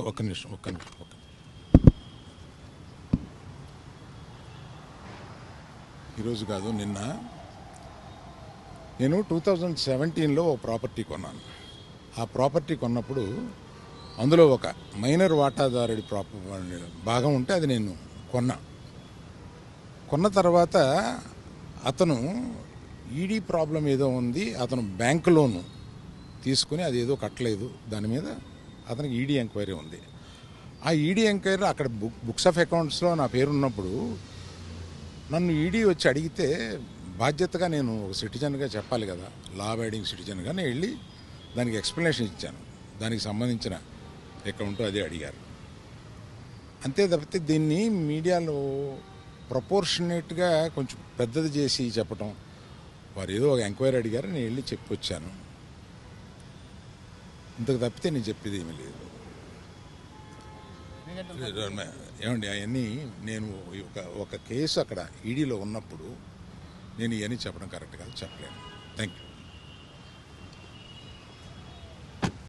ఒక్క నిమిషం. ఈరోజు కాదు, నిన్న నేను 2017లో ఓ ప్రాపర్టీ కొన్నాను. ఆ ప్రాపర్టీ కొన్నప్పుడు అందులో ఒక మైనర్ వాటాదారుడి భాగం ఉంటే అది నేను కొన్న తర్వాత అతను ఈడీ ప్రాబ్లం ఏదో ఉంది, అతను బ్యాంకు లోను తీసుకుని అది ఏదో కట్టలేదు, దాని మీద అతనికి ఈడీ ఎంక్వైరీ ఉంది. ఆ ఈడీ ఎంక్వైరీ అక్కడ బుక్స్ ఆఫ్ అకౌంట్స్లో నా పేరు ఉన్నప్పుడు నన్ను ఈడీ వచ్చి అడిగితే బాధ్యతగా నేను ఒక సిటిజన్గా చెప్పాలి కదా, లా అబైడింగ్ సిటిజన్గా నేను వెళ్ళి దానికి ఎక్స్ప్లెనేషన్ ఇచ్చాను. దానికి సంబంధించిన అకౌంట్ అదే అడిగారు. అంతే తప్పితే దీన్ని మీడియాలో ప్రపోర్షనేట్గా కొంచెం పెద్దది చేసి చెప్పటం, వారు ఏదో ఒక ఎంక్వైరీ అడిగారు, నేను వెళ్ళి చెప్పి వచ్చాను. ఇంతకు తప్పితే నేను చెప్పేది ఏమీ లేదు. ఏమండి, అవన్నీ నేను ఒక కేసు అక్కడ ఈడీలో ఉన్నప్పుడు నేను ఇవన్నీ చెప్పడం కరెక్ట్ కాదు, చెప్పలేను. Thank you.